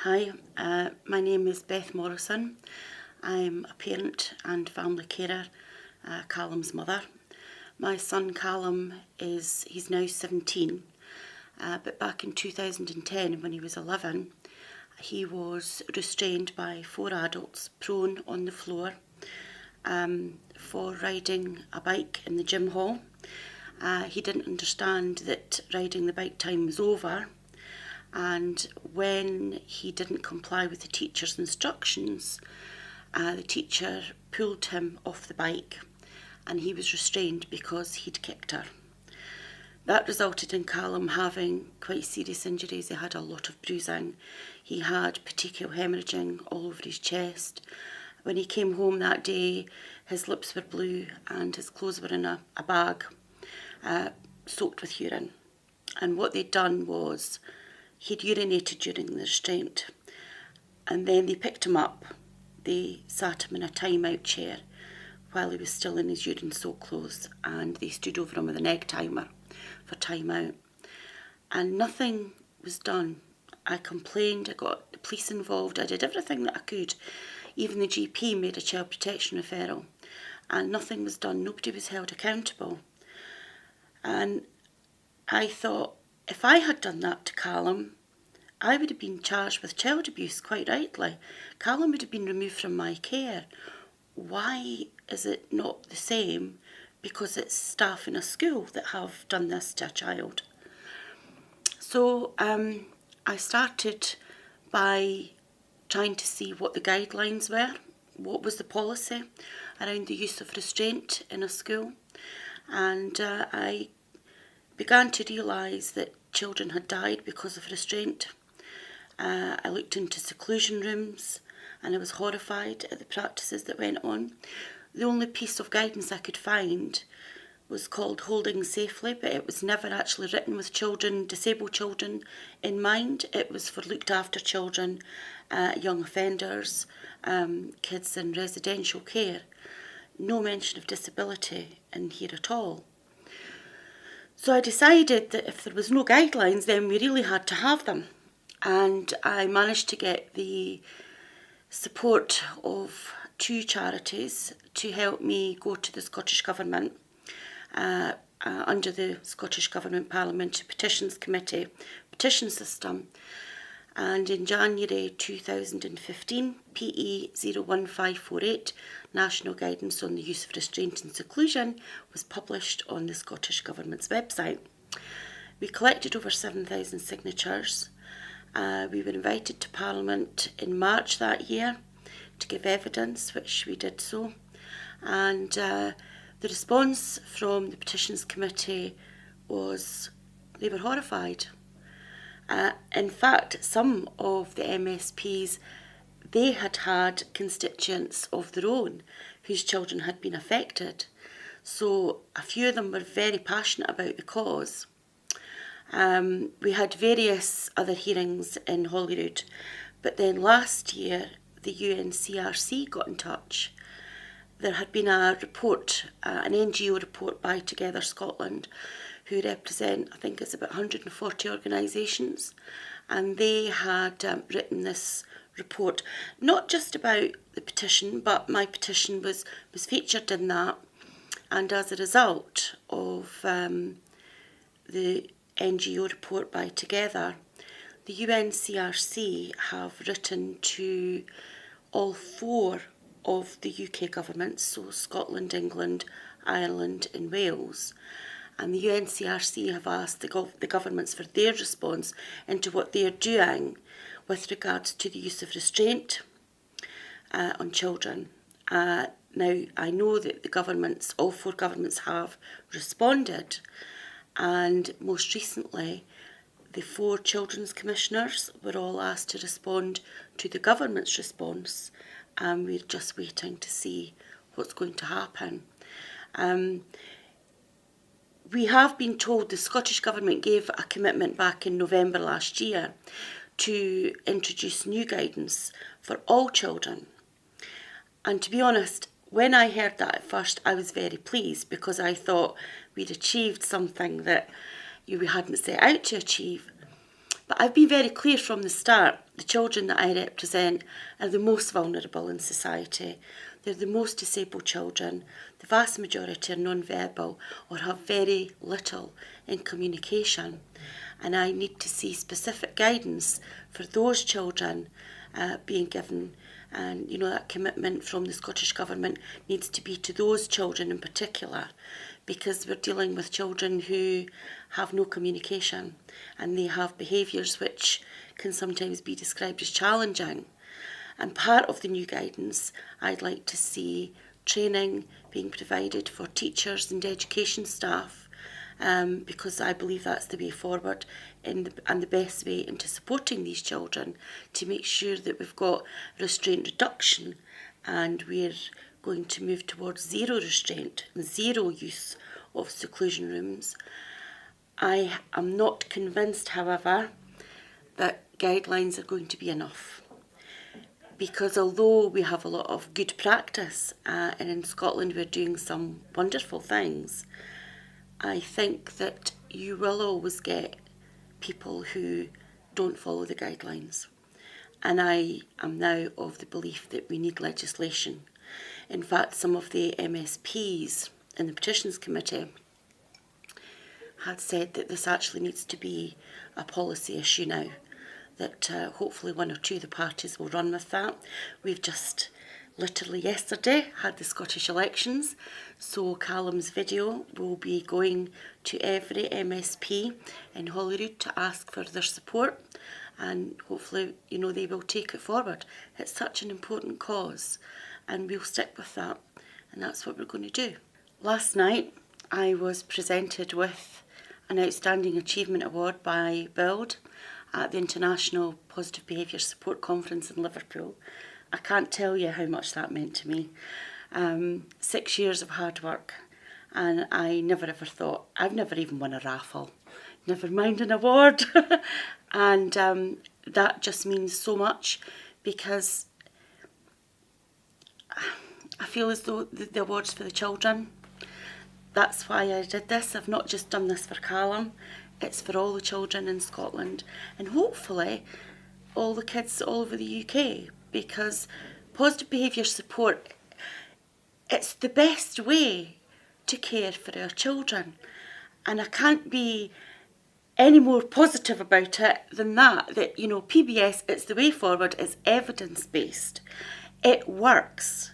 Hi, my name is Beth Morrison. I'm a parent and family carer, Calum's mother. My son Calum he's now 17, but back in 2010 when he was 11, he was restrained by 4 adults, prone on the floor, for riding a bike in the gym hall. He didn't understand that riding the bike time was over, and when he didn't comply with the teacher's instructions, the teacher pulled him off the bike and he was restrained because he'd kicked her. That resulted in Calum having quite serious injuries. He had a lot of bruising. He had petechial hemorrhaging all over his chest. When he came home that day, his lips were blue and his clothes were in a bag soaked with urine. And what they'd done was he'd urinated during the restraint, and then they picked him up. They sat him in a time-out chair while he was still in his urine-soaked clothes, and they stood over him with an egg timer for time-out. And nothing was done. I complained, I got the police involved, I did everything that I could. Even the GP made a child protection referral, and nothing was done. Nobody was held accountable. And I thought, if I had done that to Calum, I would have been charged with child abuse, quite rightly. Calum would have been removed from my care. Why is it not the same because it's staff in a school that have done this to a child? So I started by trying to see what the guidelines were, what was the policy around the use of restraint in a school, and I began to realise that children had died because of restraint. I looked into seclusion rooms and I was horrified at the practices that went on. The only piece of guidance I could find was called Holding Safely, but it was never actually written with children, disabled children in mind. It was for looked after children, young offenders, kids in residential care. No mention of disability in here at all. So I decided that if there was no guidelines, then we really had to have them. And I managed to get the support of 2 charities to help me go to the Scottish Government under the Scottish Government Parliamentary Petitions Committee petition system. And in January 2015, PE 01548, National Guidance on the Use of Restraint and Seclusion, was published on the Scottish Government's website. We collected over 7,000 signatures. We were invited to Parliament in March that year to give evidence, which we did so. And the response from the Petitions Committee was they were horrified. In fact, some of the MSPs, they had had constituents of their own whose children had been affected. So a few of them were very passionate about the cause. We had various other hearings in Holyrood, but then last year the UNCRC got in touch. There had been a report, an NGO report by Together Scotland, who represent, I think it's about 140 organisations, and they had written this report, not just about the petition, but my petition was featured in that, and as a result of the NGO report by Together, the UNCRC have written to all 4 of the UK governments, so Scotland, England, Ireland and Wales, and the UNCRC have asked the governments for their response into what they are doing with regards to the use of restraint on children. Now, I know that the governments, all 4 governments have responded, and most recently the 4 children's commissioners were all asked to respond to the government's response, and we're just waiting to see what's going to happen. We have been told the Scottish Government gave a commitment back in November last year to introduce new guidance for all children. And to be honest, when I heard that at first, I was very pleased because I thought we'd achieved something that we hadn't set out to achieve. But But I've been very clear from the start, the children that I represent are the most vulnerable in society. They're the most disabled children. The vast majority are non-verbal or have very little in communication. And I need to see specific guidance for those children being given. And, you know, that commitment from the Scottish Government needs to be to those children in particular, because we're dealing with children who have no communication and they have behaviours which can sometimes be described as challenging. And part of the new guidance, I'd like to see training being provided for teachers and education staff, because I believe that's the way forward and the best way into supporting these children, to make sure that we've got restraint reduction and we're going to move towards zero restraint and zero use of seclusion rooms. I am not convinced, however, that guidelines are going to be enough. Because although we have a lot of good practice, and in Scotland we're doing some wonderful things, I think that you will always get people who don't follow the guidelines. And I am now of the belief that we need legislation. In fact, some of the MSPs in the Petitions Committee had said that this actually needs to be a policy issue now, that hopefully one or two of the parties will run with that. We've just literally yesterday had the Scottish elections, so Calum's video will be going to every MSP in Holyrood to ask for their support, and hopefully, you know, they will take it forward. It's such an important cause and we'll stick with that, and that's what we're going to do. Last night I was presented with an Outstanding Achievement Award by Bild at the International Positive Behaviour Support Conference in Liverpool. I can't tell you how much that meant to me. 6 years of hard work, and I never ever thought, I've never even won a raffle, never mind an award. And that just means so much, because I feel as though the award's for the children. That's why I did this. I've not just done this for Calum, it's for all the children in Scotland, and hopefully all the kids all over the UK, because positive behaviour support, it's the best way to care for our children. And I can't be any more positive about it than that, you know, PBS, it's the way forward, it's evidence-based. It works.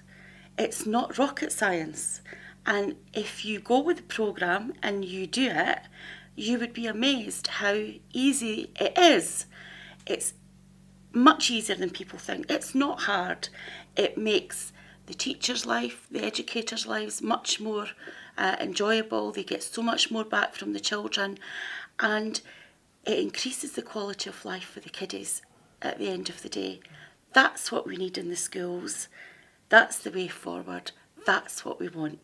It's not rocket science. And if you go with the programme and you do it, you would be amazed how easy it is. It's much easier than people think. It's not hard. It makes the teacher's life, the educator's lives much more enjoyable. They get so much more back from the children, and it increases the quality of life for the kiddies at the end of the day. That's what we need in the schools. That's the way forward. That's what we want.